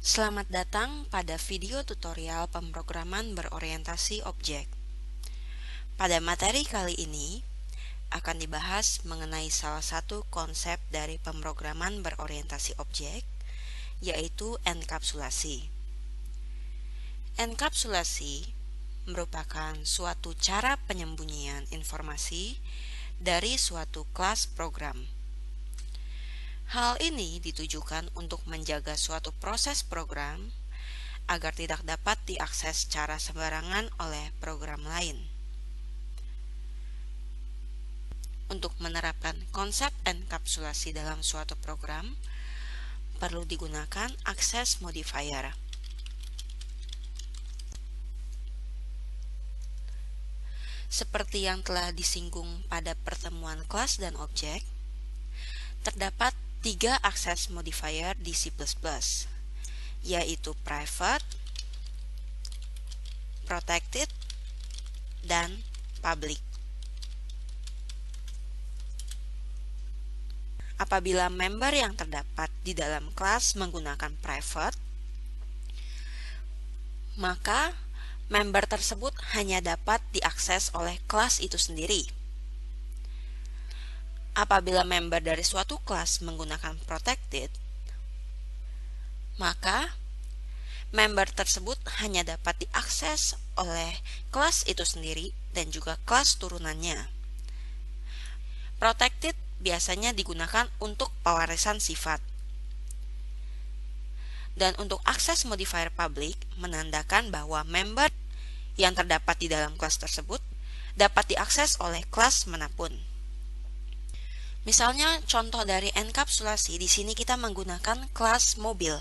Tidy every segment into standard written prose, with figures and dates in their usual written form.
Selamat datang pada video tutorial pemrograman berorientasi objek. Pada materi kali ini akan dibahas mengenai salah satu konsep dari pemrograman berorientasi objek, yaitu enkapsulasi. Enkapsulasi merupakan suatu cara penyembunyian informasi dari suatu kelas program. Hal ini ditujukan untuk menjaga suatu proses program agar tidak dapat diakses secara sembarangan oleh program lain. Untuk menerapkan konsep enkapsulasi dalam suatu program, perlu digunakan access modifier. Seperti yang telah disinggung pada pertemuan kelas dan objek, terdapat 3 access modifier di C++, yaitu private, protected, dan public. Apabila member yang terdapat di dalam kelas menggunakan private, maka member tersebut hanya dapat diakses oleh kelas itu sendiri. Apabila member dari suatu kelas menggunakan protected, maka member tersebut hanya dapat diakses oleh kelas itu sendiri dan juga kelas turunannya. Protected biasanya digunakan untuk pewarisan sifat. Dan untuk access modifier public menandakan bahwa member yang terdapat di dalam kelas tersebut dapat diakses oleh kelas manapun. Misalnya contoh dari enkapsulasi, di sini kita menggunakan kelas mobil.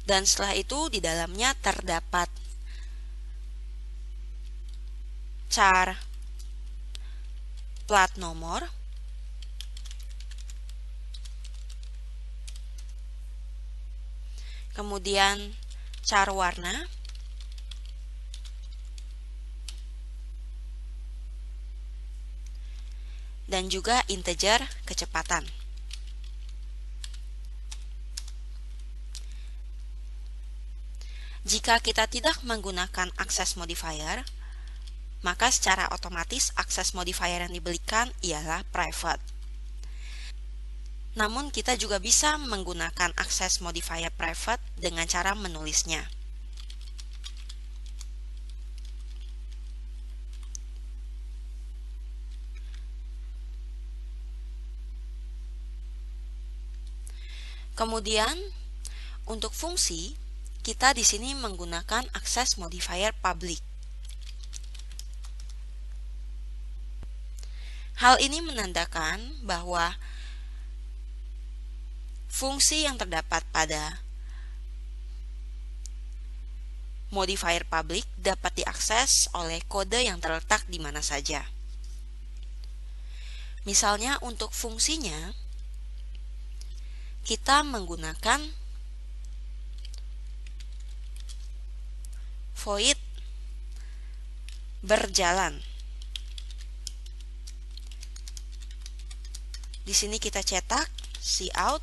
Dan setelah itu di dalamnya terdapat char plat nomor, kemudian char warna, dan juga integer kecepatan. Jika kita tidak menggunakan access modifier, maka secara otomatis access modifier yang diberikan ialah private. Namun kita juga bisa menggunakan access modifier private dengan cara menulisnya. Kemudian untuk fungsi, kita di sini menggunakan access modifier public. Hal ini menandakan bahwa fungsi yang terdapat pada modifier public dapat diakses oleh kode yang terletak di mana saja. Misalnya untuk fungsinya, kita menggunakan void berjalan. Di sini kita cetak cout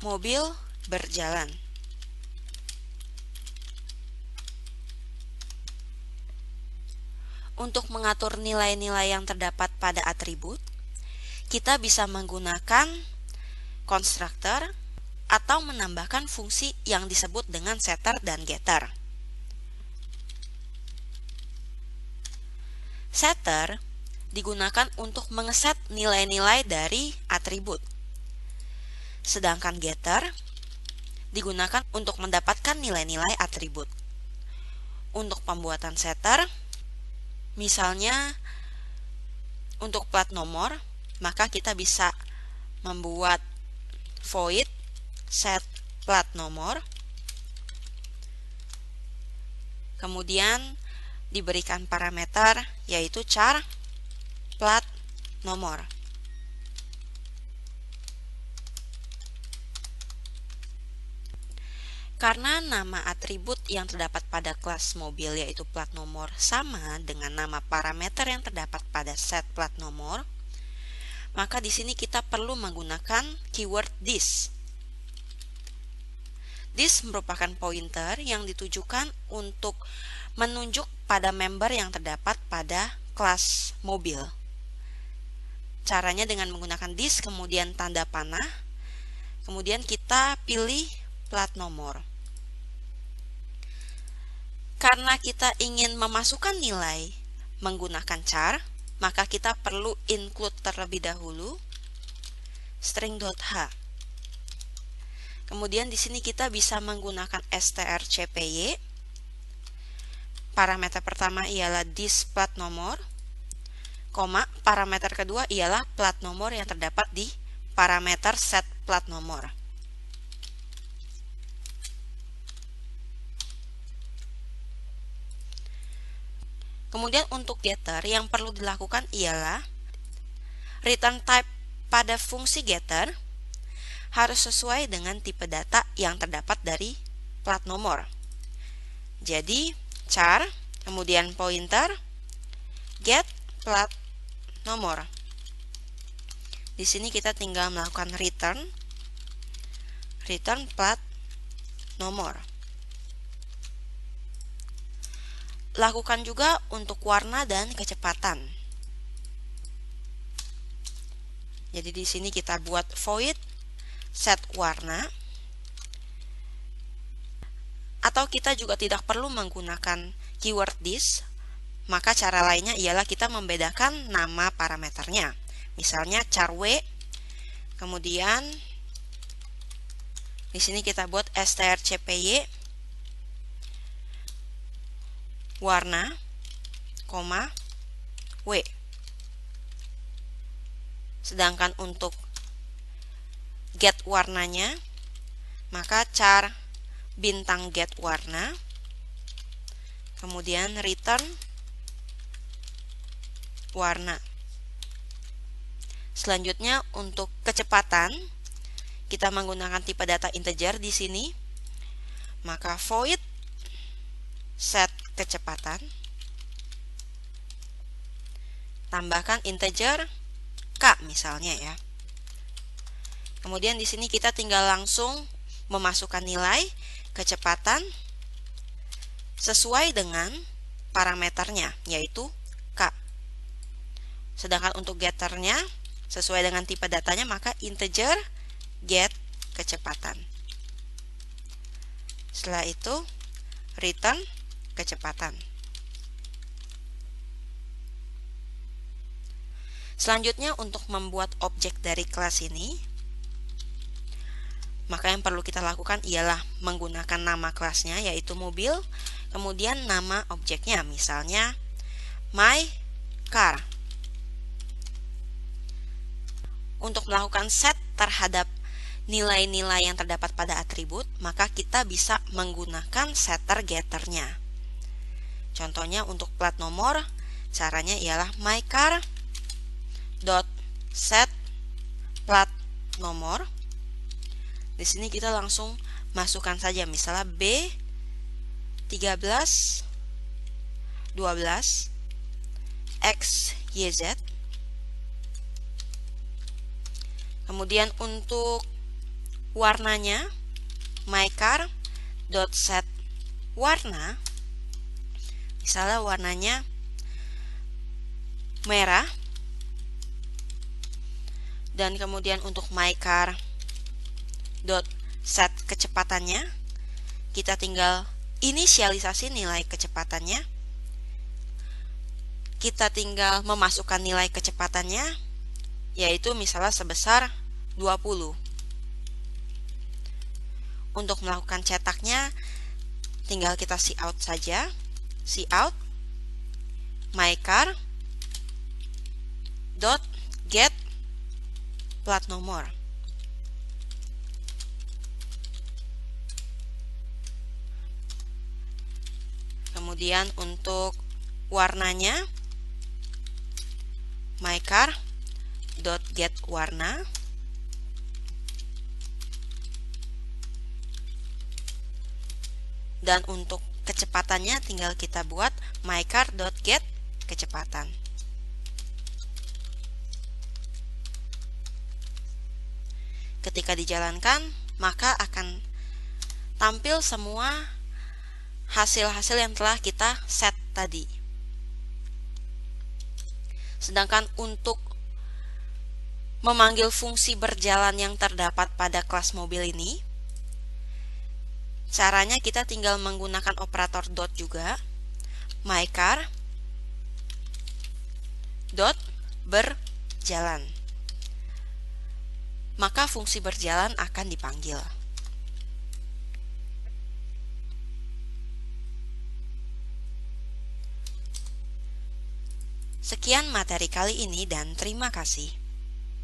mobil berjalan. Untuk mengatur nilai-nilai yang terdapat pada atribut, kita bisa menggunakan konstruktor atau menambahkan fungsi yang disebut dengan setter dan getter. Setter digunakan untuk mengeset nilai-nilai dari atribut. Sedangkan getter digunakan untuk mendapatkan nilai-nilai atribut. Untuk pembuatan setter, misalnya untuk plat nomor, maka kita bisa membuat void set plat nomor, kemudian diberikan parameter yaitu char plat nomor. Karena nama atribut yang terdapat pada kelas mobil yaitu plat nomor sama dengan nama parameter yang terdapat pada set plat nomor, maka di sini kita perlu menggunakan keyword this. This merupakan pointer yang ditujukan untuk menunjuk pada member yang terdapat pada kelas mobil. Caranya dengan menggunakan this, kemudian tanda panah, kemudian kita pilih plat nomor. Karena kita ingin memasukkan nilai menggunakan char, maka kita perlu include terlebih dahulu string.h. Kemudian di sini kita bisa menggunakan strcpy. Parameter pertama ialah this plat nomor, parameter kedua ialah plat nomor yang terdapat di parameter set plat nomor. Kemudian untuk getter yang perlu dilakukan ialah return type pada fungsi getter harus sesuai dengan tipe data yang terdapat dari plat nomor. Jadi char, kemudian pointer, get plat nomor. Di sini kita tinggal melakukan return plat nomor. Lakukan juga untuk warna dan kecepatan. Jadi di sini kita buat void set warna, atau kita juga tidak perlu menggunakan keyword this. Maka cara lainnya ialah kita membedakan nama parameternya. Misalnya char w, kemudian di sini kita buat strcpy warna, w. Sedangkan untuk get warnanya, maka char bintang get warna, kemudian return warna. Selanjutnya untuk kecepatan, kita menggunakan tipe data integer di sini, maka void set kecepatan, tambahkan integer k misalnya ya. Kemudian di sini kita tinggal langsung memasukkan nilai kecepatan sesuai dengan parameternya yaitu k. Sedangkan untuk getternya sesuai dengan tipe datanya maka integer get kecepatan. Setelah itu return kecepatan. Selanjutnya untuk membuat objek dari kelas ini, maka yang perlu kita lakukan ialah menggunakan nama kelasnya yaitu mobil, kemudian nama objeknya misalnya my car. Untuk melakukan set terhadap nilai-nilai yang terdapat pada atribut, maka kita bisa menggunakan setter getternya. Contohnya untuk plat nomor, caranya ialah my car dot set plat nomor. Di sini kita langsung masukkan saja misalnya B 13 12 X Y Z. Kemudian untuk warnanya my car dot set warna, misalnya warnanya merah. Dan kemudian untuk my car dot set kecepatannya, kita tinggal inisialisasi nilai kecepatannya. Kita tinggal memasukkan nilai kecepatannya, yaitu misalnya sebesar 20. Untuk melakukan cetaknya, tinggal kita cout saja. Cout my car dot get plat nomor. Kemudian untuk warnanya my car dot get warna. Dan untuk kecepatannya tinggal kita buat mycar.get kecepatan. Ketika dijalankan, maka akan tampil semua hasil-hasil yang telah kita set tadi. Sedangkan untuk memanggil fungsi berjalan yang terdapat pada kelas mobil ini, caranya kita tinggal menggunakan operator dot juga, mycar dot berjalan. Maka fungsi berjalan akan dipanggil. Sekian materi kali ini dan terima kasih.